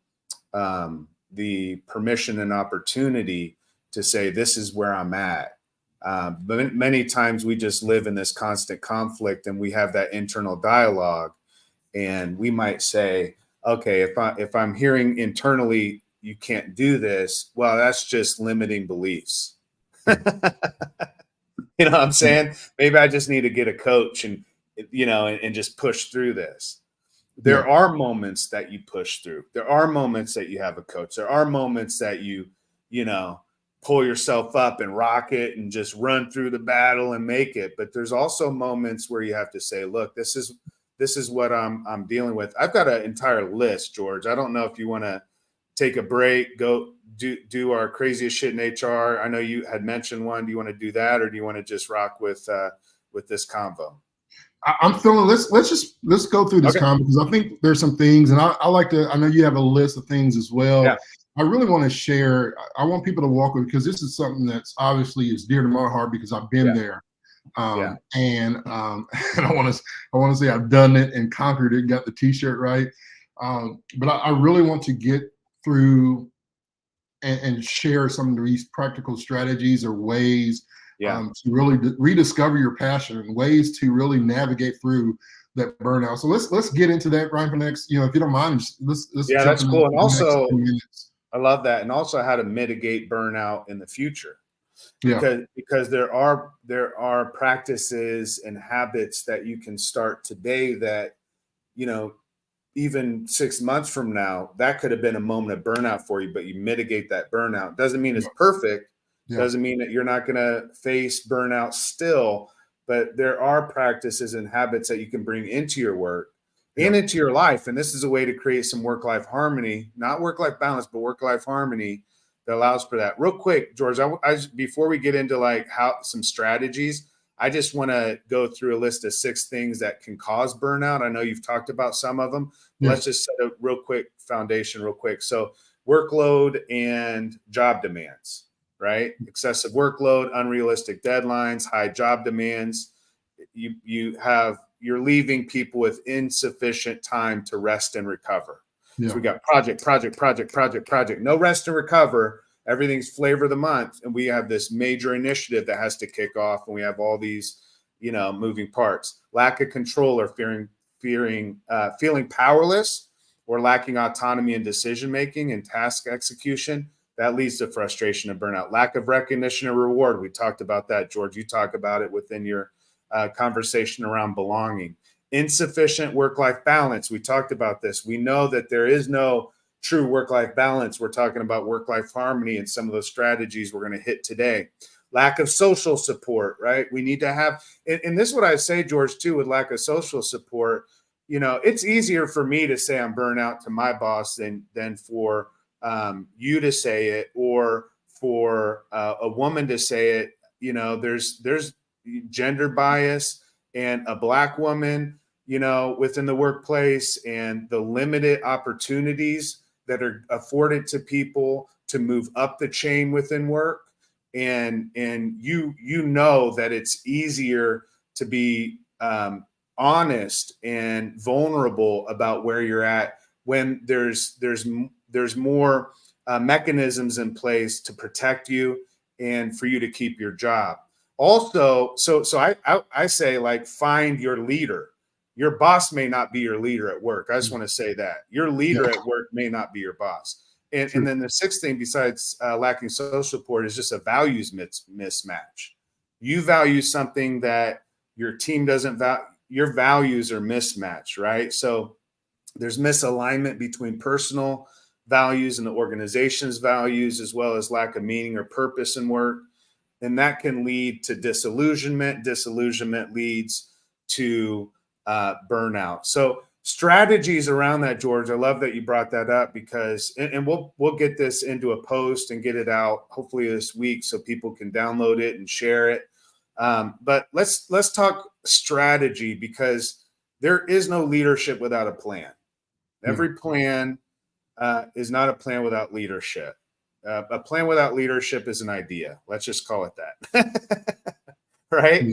A: permission and opportunity to say, this is where I'm at. But many times we just live in this constant conflict, and we have that internal dialogue, and we might say, okay, if I'm hearing internally, you can't do this, well, that's just limiting beliefs. You know what I'm saying? Maybe I just need to get a coach and just push through this. There are moments that you push through. There are moments that you have a coach. There are moments that you pull yourself up and rock it and just run through the battle and make it. But there's also moments where you have to say, look, this is what I'm dealing with. I've got an entire list, George. I don't know if you want to take a break, go do our craziest shit in HR. I know you had mentioned one. Do you want to do that, or do you want to just rock with this convo?
C: I'm feeling. Let's go through this convo, because I think there's some things, and I like to. I know you have a list of things as well. Yeah. I really want to share. I want people to walk with, because this is something that's obviously is dear to my heart, because I've been there. And I want to say I've done it and conquered it, got the T-shirt right. But I really want to get through and share some of these practical strategies or ways to really rediscover your passion, and ways to really navigate through that burnout. So let's get into that, Ryan, for next, if you don't mind. Let's
A: that's cool. And also, I love that. And also how to mitigate burnout in the future. Because there are practices and habits that you can start today that, even 6 months from now, that could have been a moment of burnout for you, but you mitigate that burnout. Doesn't mean it's perfect. Doesn't mean that you're not going to face burnout still, but there are practices and habits that you can bring into your work and into your life. And this is a way to create some work-life harmony, not work-life balance, but work-life harmony that allows for that. Real quick, George, I before we get into some strategies, I just want to go through a list of 6 things that can cause burnout. I know you've talked about some of them. Let's just set a real quick foundation real quick. So workload and job demands, right? Excessive workload, unrealistic deadlines, high job demands. You're leaving people with insufficient time to rest and recover. So we got project, no rest and recover. Everything's flavor of the month. And we have this major initiative that has to kick off. And we have all these, moving parts. Lack of control or feeling powerless or lacking autonomy in decision making and task execution. That leads to frustration and burnout. Lack of recognition and reward. We talked about that, George. You talk about it within your conversation around belonging. Insufficient work-life balance. We talked about this. We know that there is no true work-life balance. We're talking about work-life harmony and some of those strategies we're going to hit today. Lack of social support, right? We need to have, and this is what I say, George, too, with lack of social support. You know, it's easier for me to say I'm burnout to my boss than for you to say it, or for a woman to say it. You know, there's gender bias, and a Black woman, you know, within the workplace, and the limited opportunities that are afforded to people to move up the chain within work. And you know that it's easier to be honest and vulnerable about where you're at when there's more mechanisms in place to protect you and for you to keep your job. Also, so I say, like, find your leader. Your boss may not be your leader at work. I just want to say that your leader at work may not be your boss. And then the sixth thing, besides lacking social support, is just a values mismatch. You value something that your team doesn't value. Your values are mismatched, right? So there's misalignment between personal values and the organization's values, as well as lack of meaning or purpose in work. And that can lead to disillusionment. Disillusionment leads to burnout. So strategies around that, George, I love that you brought that up, because, and we'll get this into a post and get it out hopefully this week so people can download it and share it. But let's talk strategy, because there is no leadership without a plan. Every plan is not a plan without leadership. A plan without leadership is an idea. Let's just call it that. Right?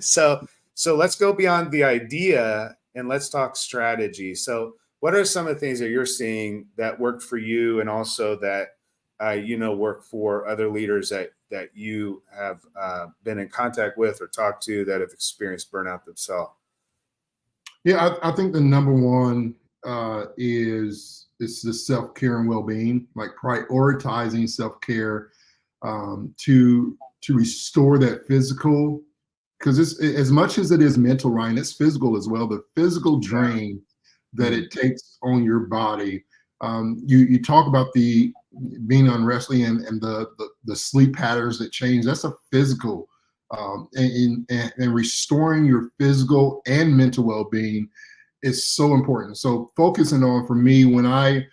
A: So let's go beyond the idea and let's talk strategy. So what are some of the things that you're seeing that worked for you, and also that work for other leaders that you have been in contact with or talked to that have experienced burnout themselves?
C: Yeah, I think the number one is the self-care and well-being, like prioritizing self-care to restore that physical, because it's, as much as it is mental, Ryan, it's physical as well. The physical drain that it takes on your body. You talk about the being unresting and the sleep patterns that change. That's a physical, and restoring your physical and mental well-being is so important. So focusing on, for me, when I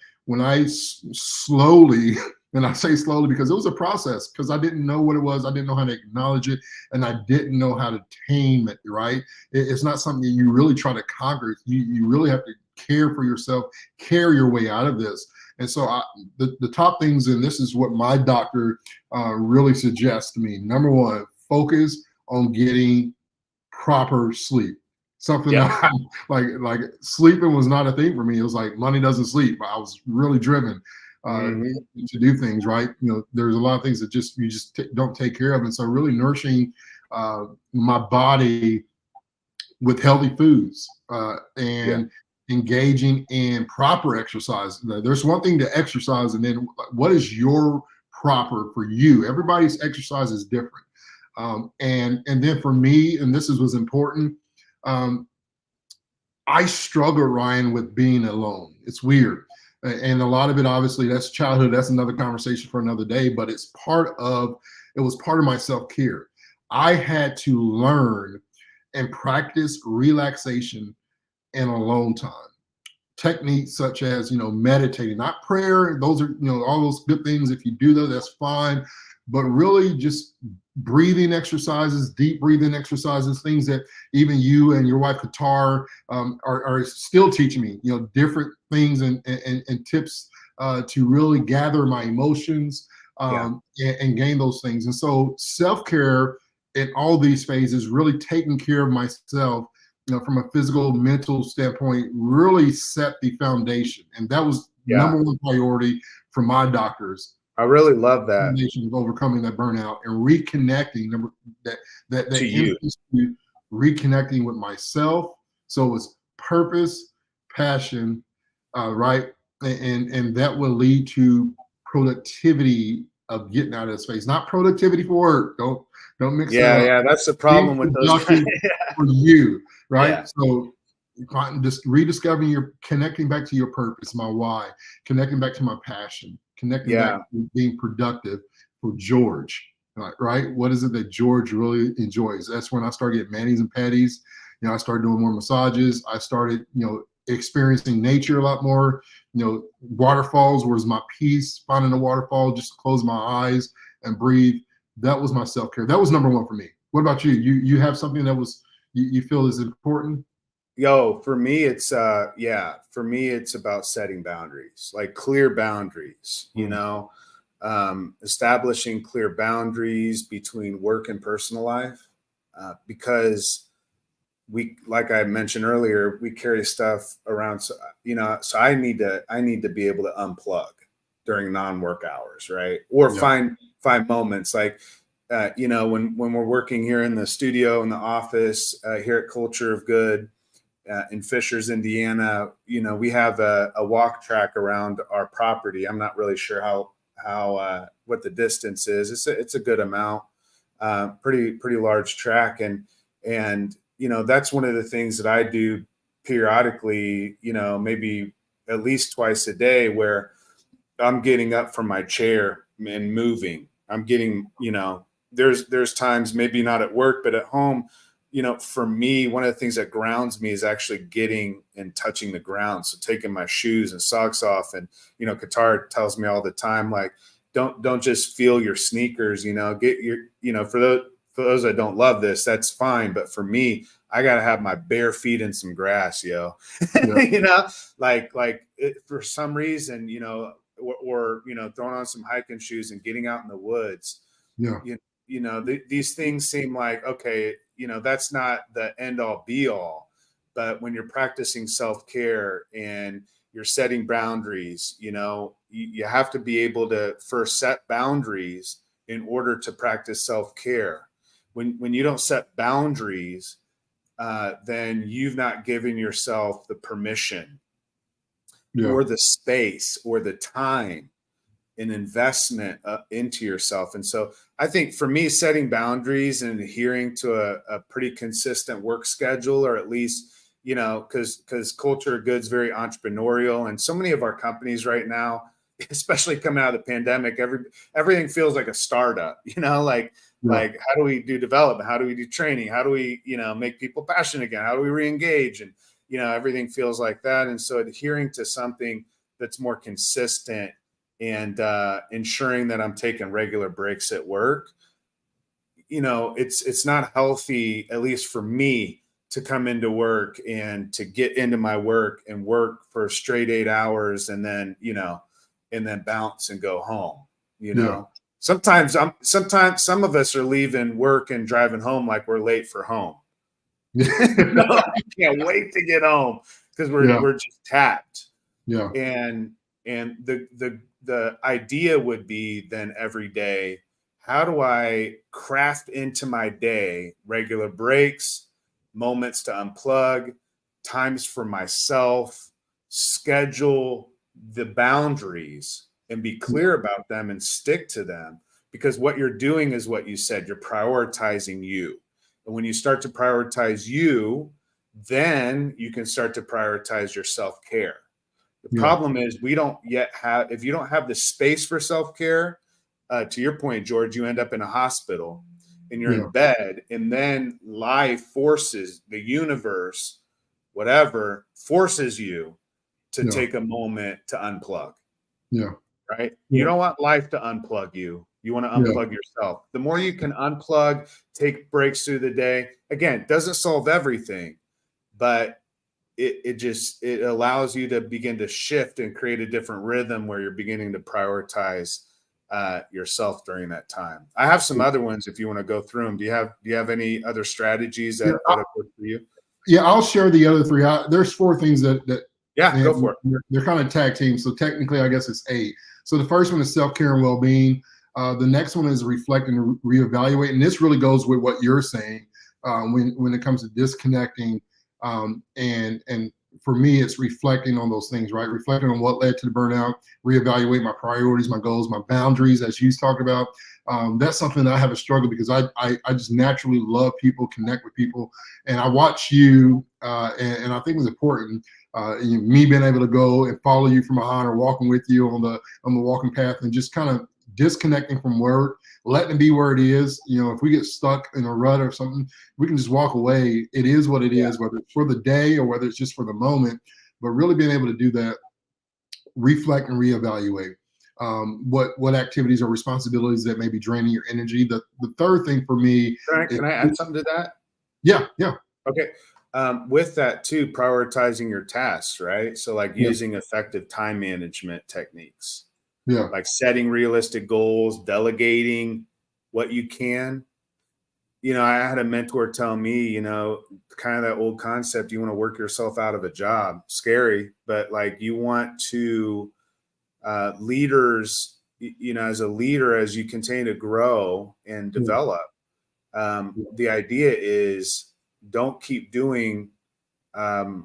C: slowly, and I say slowly because it was a process, because I didn't know what it was. I didn't know how to acknowledge it, and I didn't know how to tame it, right? It's not something that you really try to conquer. You really have to care for yourself, care your way out of this. And so the top things, and this is what my doctor really suggests to me. Number one, focus on getting proper sleep. Something that like sleeping was not a thing for me. It was like money doesn't sleep. I was really driven to do things, right? You know, there's a lot of things that you just don't take care of. And so really nourishing my body with healthy foods and engaging in proper exercise. There's one thing to exercise, and then what is your proper for you? Everybody's exercise is different. And then for me, and this was important, I struggle, Ryan, with being alone. It's weird. And a lot of it, obviously, that's childhood. That's another conversation for another day, but it was part of my self-care. I had to learn and practice relaxation and alone time. Techniques such as, meditating, not prayer. Those are, all those good things. If you do those, that's fine. But really just breathing exercises, deep breathing exercises, things that even you and your wife Qatar are still teaching me, different things and tips to really gather my emotions and gain those things. And so self-care in all these phases, really taking care of myself, from a physical, mental standpoint, really set the foundation. And that was number one priority for my doctors.
A: I really love that.
C: Of overcoming that burnout and reconnecting, that
A: to you.
C: Reconnecting with myself So it's purpose, passion, right? And that will lead to productivity of getting out of that space, not productivity for work. Don't mix that up.
A: Yeah, that's the
C: Being
A: problem with those.
C: productive for you, right?
A: Yeah.
C: So just rediscovering connecting back to your purpose, my why, connecting back to my passion, connecting back to being productive for George, right? What is it that George really enjoys? That's when I started getting manis and petties. I started doing more massages. I started, experiencing nature a lot more. Waterfalls was my peace, finding a waterfall, just to close my eyes and breathe. That was my self-care. That was number one for me. What about you? You have something that was you feel is important?
A: For me, it's about setting boundaries, like clear boundaries, establishing clear boundaries between work and personal life, because like I mentioned earlier, we carry stuff around. So I need to be able to unplug during non-work hours, right? Or find moments like, when we're working here in the studio, in the office, here at Culture of Good, in Fishers, Indiana, we have a walk track around our property. I'm not really sure how what the distance is. It's a good amount, pretty large track, and that's one of the things that I do periodically. Maybe at least twice a day, where I'm getting up from my chair and moving. I'm getting, there's times, maybe not at work, but at home. For me, one of the things that grounds me is actually getting and touching the ground. So taking my shoes and socks off, and, Qatar tells me all the time, like, don't just feel your sneakers, get your, for those that don't love this, that's fine. But for me, I got to have my bare feet in some grass, yo, for some reason, or throwing on some hiking shoes and getting out in the woods.
C: Yeah.
A: These things seem like, okay, that's not the end all be all, but when you're practicing self-care and you're setting boundaries, you have to be able to first set boundaries in order to practice self-care. When you don't set boundaries, then you've not given yourself the permission or the space or the time and investment into yourself. And so I think for me, setting boundaries and adhering to a pretty consistent work schedule, or at least, because Culture of Good's very entrepreneurial, and so many of our companies right now, especially coming out of the pandemic, everything feels like a startup, like how do we do development? How do we do training? How do we, make people passionate again? How do we re-engage? And, everything feels like that. And so adhering to something that's more consistent and ensuring that I'm taking regular breaks at work, it's not healthy, at least for me, to come into work and to get into my work and work for straight 8 hours and then, and then bounce and go home. Sometimes some of us are leaving work and driving home like we're late for home. I can't wait to get home because we're just tapped.
C: Yeah.
A: And the idea would be then every day, how do I craft into my day regular breaks, moments to unplug, times for myself, schedule the boundaries and be clear about them and stick to them, because what you're doing is what you said, you're prioritizing you. And when you start to prioritize you, then you can start to prioritize your self-care. The problem is if you don't have the space for self-care, to your point, George, you end up in a hospital and you're in bed, and then life forces, the universe, whatever, forces you to take a moment to unplug.
C: Yeah.
A: Right. You don't want life to unplug you. You want to unplug yourself. The more you can unplug, take breaks through the day. Again, it doesn't solve everything, but it allows you to begin to shift and create a different rhythm where you're beginning to prioritize yourself during that time. I have some other ones if you want to go through them. Do you have any other strategies that have worked for you?
C: Yeah, I'll share the other three. There's 4 things that
A: go for it.
C: They're kind of tag teams, so technically I guess it's 8. So the first one is self-care and well-being. The next one is reflect and reevaluate, and this really goes with what you're saying when it comes to disconnecting And for me, it's reflecting on those things, right? Reflecting on what led to the burnout, reevaluate my priorities, my goals, my boundaries, as you talked about. That's something that I have a struggle because I just naturally love people, connect with people. And I watch you, and I think it's important, me being able to go and follow you from behind or walking with you on the walking path and just kind of disconnecting from work, letting it be where it is. If we get stuck in a rut or something, we can just walk away. It is what it is, whether it's for the day or whether it's just for the moment, but really being able to do that, reflect and reevaluate what activities or responsibilities that may be draining your energy. The third thing for me,
A: Can I add something to that?
C: Yeah.
A: Okay. With that too, prioritizing your tasks, right? So like using effective time management techniques.
C: Yeah.
A: Like setting realistic goals, delegating what you can. I had a mentor tell me, kind of that old concept, you want to work yourself out of a job. Scary, but like you want to, leaders, as a leader, as you continue to grow and develop, the idea is don't keep doing the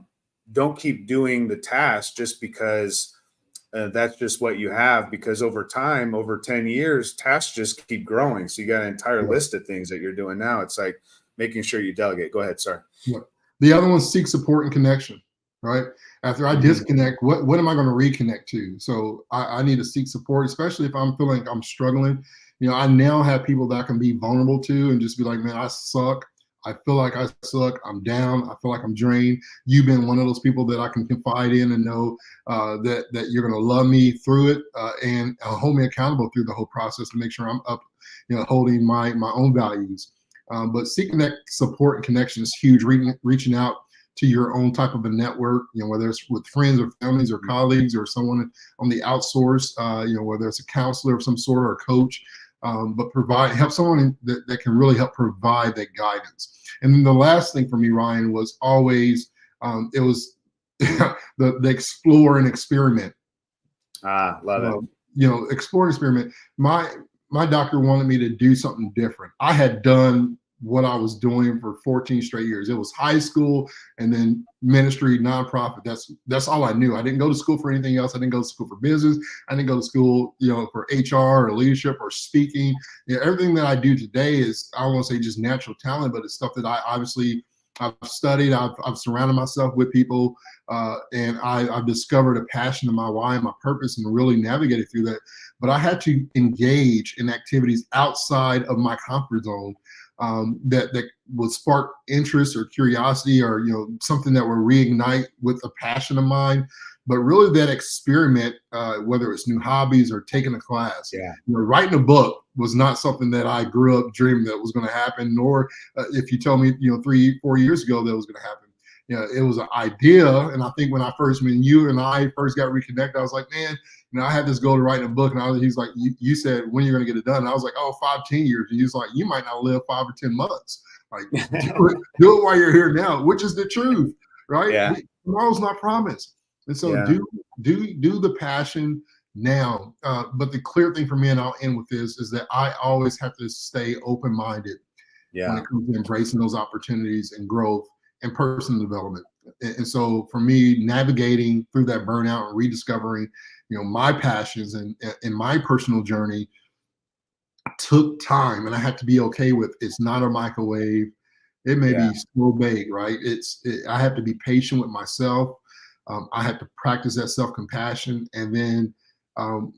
A: task just because that's just what you have, because over time, over 10 years, tasks just keep growing. So you got an entire list of things that you're doing now. It's like making sure you delegate. Go ahead, sorry.
C: Yeah. The other one, seek support and connection, right? After I disconnect, what am I going to reconnect to? So I need to seek support, especially if I'm feeling like I'm struggling. I now have people that I can be vulnerable to and just be like, man, I suck. I feel like I suck. I'm down. I feel like I'm drained. You've been one of those people that I can confide in and know that you're going to love me through it and hold me accountable through the whole process to make sure I'm up, holding my own values. But seeking that support and connection is huge. Reaching out to your own type of a network, whether it's with friends or families or colleagues or someone on the outsource, whether it's a counselor of some sort or a coach. But help someone that can really help provide that guidance. And then the last thing for me, Ryan, was always it was the explore and experiment.
A: Love it.
C: Explore and experiment. My doctor wanted me to do something different. I had done what I was doing for 14 straight years. It was high school and then ministry, nonprofit. That's all I knew. I didn't go to school for anything else. I didn't go to school for business. I didn't go to school, for HR or leadership or speaking. Everything that I do today is, I don't want to say just natural talent, but it's stuff that I've studied. I've surrounded myself with people, and I've discovered a passion in my why and my purpose and really navigated through that. But I had to engage in activities outside of my comfort zone that would spark interest or curiosity or something that will reignite with a passion of mine. But really that experiment, whether it's new hobbies or taking a class, writing a book was not something that I grew up dreaming that was going to happen, nor if you tell me 3-4 years ago that was going to happen. It was an idea. And I think when you and I first got reconnected, I was like, man, I had this goal to write a book. And he's like, you said, when you're going to get it done? And I was like, 5-10 years. And he's like, you might not live 5 or 10 months. Like, do it while you're here now, which is the truth, right?
A: Yeah.
C: Tomorrow's not promised. And so do the passion now. But the clear thing for me, and I'll end with this, is that I always have to stay open-minded when it comes to embracing those opportunities and growth and personal development. And so for me, navigating through that burnout and rediscovering, my passions and my personal journey took time, and I had to be okay with it's not a microwave. It may be slow baked, right? I have to be patient with myself. I have to practice that self-compassion. And then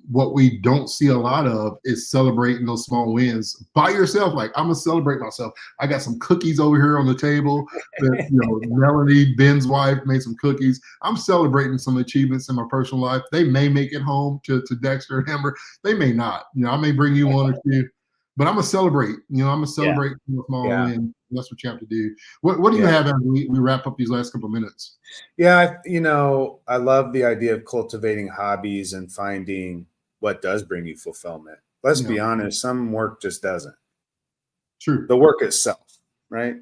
C: what we don't see a lot of is celebrating those small wins by yourself. Like, I'm gonna celebrate myself. I got some cookies over here on the table that, Melanie, Ben's wife, made some cookies. I'm celebrating some achievements in my personal life. They may make it home to Dexter and Amber. They may not. I may bring you one or two, but I'm gonna celebrate. I'm gonna celebrate small wins. That's what you have to do. What do you have as we wrap up these last couple of minutes?
A: Yeah, I love the idea of cultivating hobbies and finding what does bring you fulfillment. Let's be honest, some work just doesn't.
C: True.
A: The work itself, right?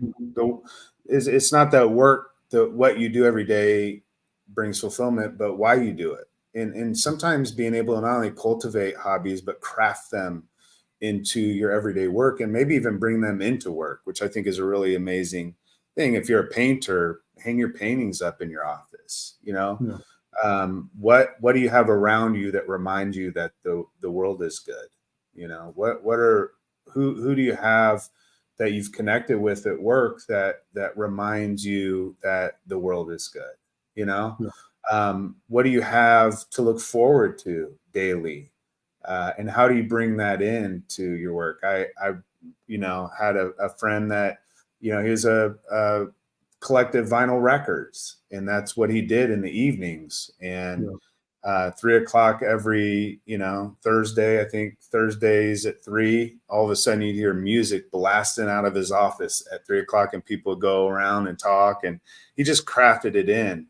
A: It's not that work, what you do every day brings fulfillment, but why you do it. And sometimes being able to not only cultivate hobbies, but craft them into your everyday work and maybe even bring them into work, which I think is a really amazing thing. If you're a painter, hang your paintings up in your office,
C: Yeah.
A: What do you have around you that reminds you that the world is good? Who do you have that you've connected with at work that reminds you that the world is good?
C: Yeah.
A: What do you have to look forward to daily? And how do you bring that into your work? I had a friend that, he was a collective vinyl records, and that's what he did in the evenings. And 3:00 every, Thursday, I think Thursdays at 3, all of a sudden you'd hear music blasting out of his office at 3:00, and people would go around and talk, and he just crafted it in.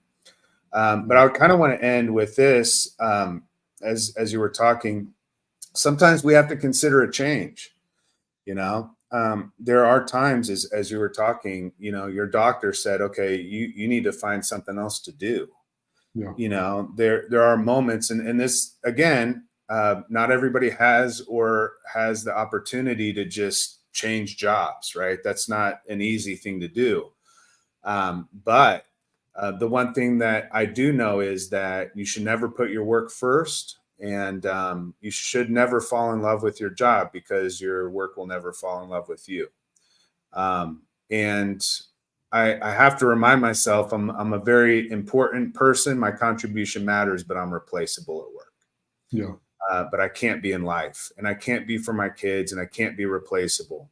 A: But I kind of want to end with this. As you were talking, sometimes we have to consider a change. There are times, as you were talking, your doctor said, okay, you need to find something else to do.
C: Yeah.
A: There are moments, and this, again, not everybody has the opportunity to just change jobs, right? That's not an easy thing to do. But the one thing that I do know is that you should never put your work first, and you should never fall in love with your job, because your work will never fall in love with you. And I have to remind myself I'm a very important person. My contribution matters, but I'm replaceable at work.
C: Yeah.
A: But I can't be in life, and I can't be for my kids, and I can't be replaceable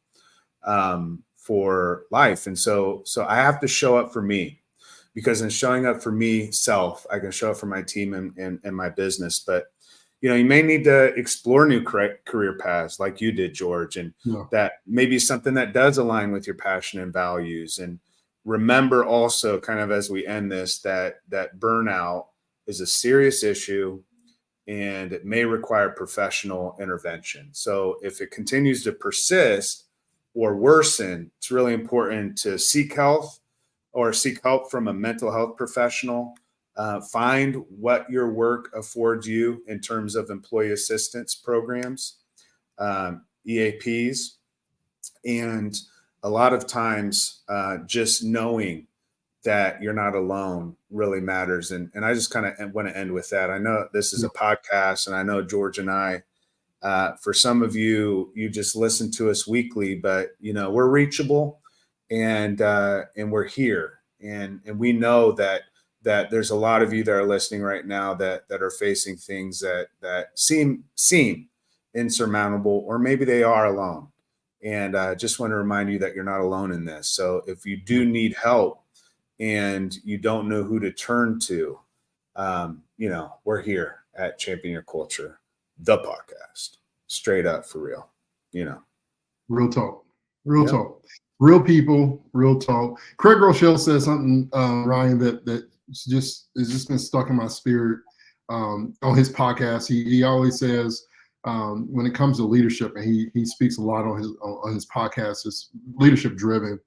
A: for life. And so I have to show up for me, because in showing up for me self, I can show up for my team and my business. But, you may need to explore new career paths like you did, George, and that may be something that does align with your passion and values. And remember also, kind of as we end this, that burnout is a serious issue, and it may require professional intervention. So if it continues to persist or worsen, it's really important to seek help from a mental health professional. Find what your work affords you in terms of employee assistance programs, EAPs, and a lot of times just knowing that you're not alone really matters. And I just kind of want to end with that. I know this is a podcast, and I know George and I, for some of you, you just listen to us weekly, but we're reachable, and we're here, and we know that there's a lot of you that are listening right now that are facing things that seem insurmountable, or maybe they are alone. And I just want to remind you that you're not alone in this. So if you do need help and you don't know who to turn to, we're here at Champion Your Culture, the podcast, straight up, for real,
C: Real talk. Real talk. Real people, real talk. Craig Rochelle said something, Ryan, that just been stuck in my spirit on his podcast. He always says, when it comes to leadership, and he speaks a lot on his podcast, it's leadership driven.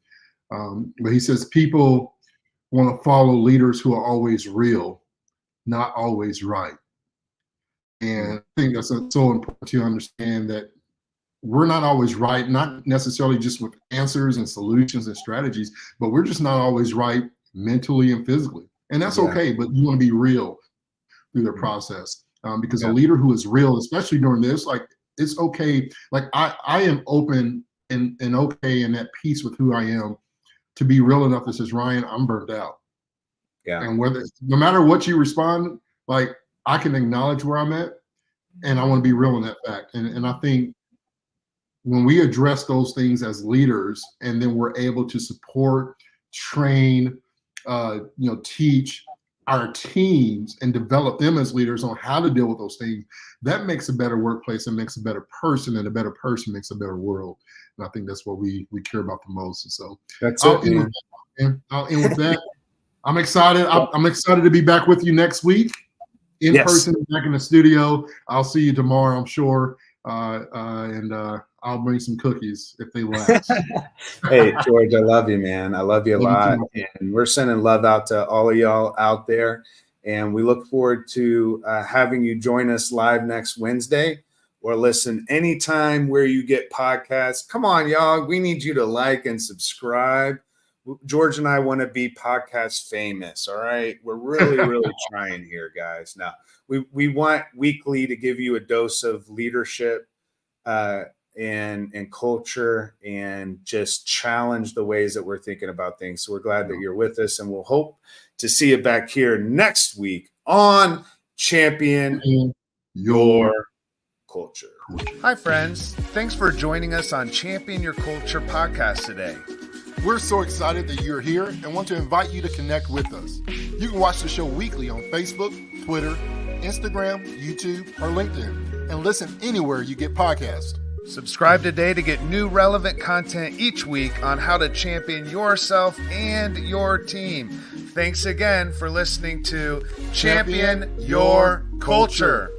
C: But he says people want to follow leaders who are always real, not always right. And I think that's so important to understand that we're not always right, not necessarily just with answers and solutions and strategies, but we're just not always right mentally and physically. And that's okay, but you want to be real through the process. Because a leader who is real, especially during this, like, it's okay. Like I am open and okay and at peace with who I am to be real enough that says, Ryan, I'm burnt out.
A: Yeah.
C: And no matter what you respond, like, I can acknowledge where I'm at, and I want to be real in that fact. And I think when we address those things as leaders, and then we're able to support, train, teach our teams and develop them as leaders on how to deal with those things, that makes a better workplace and makes a better person, and a better person makes a better world. And I think that's what we care about the most. And so I'll end with that. I'm excited. I'm excited to be back with you next week in person, back in the studio. I'll see you tomorrow, I'm sure. And I'll bring some cookies if they last.
A: Hey, George, I love you, man. I love you a lot. And we're sending love out to all of y'all out there. And we look forward to having you join us live next Wednesday, or listen anytime where you get podcasts. Come on, y'all. We need you to like and subscribe. George and I want to be podcast famous. All right. We're really, really trying here, guys. Now we want weekly to give you a dose of leadership and culture and just challenge the ways that we're thinking about things. So we're glad that you're with us, and we'll hope to see you back here next week on Champion Your Culture.
E: Hi, friends. Thanks for joining us on Champion Your Culture podcast today.
B: We're so excited that you're here and want to invite you to connect with us. You can watch the show weekly on Facebook, Twitter, Instagram, YouTube, or LinkedIn, and listen anywhere you get podcasts.
E: Subscribe today to get new relevant content each week on how to champion yourself and your team. Thanks again for listening to Champion Your Culture.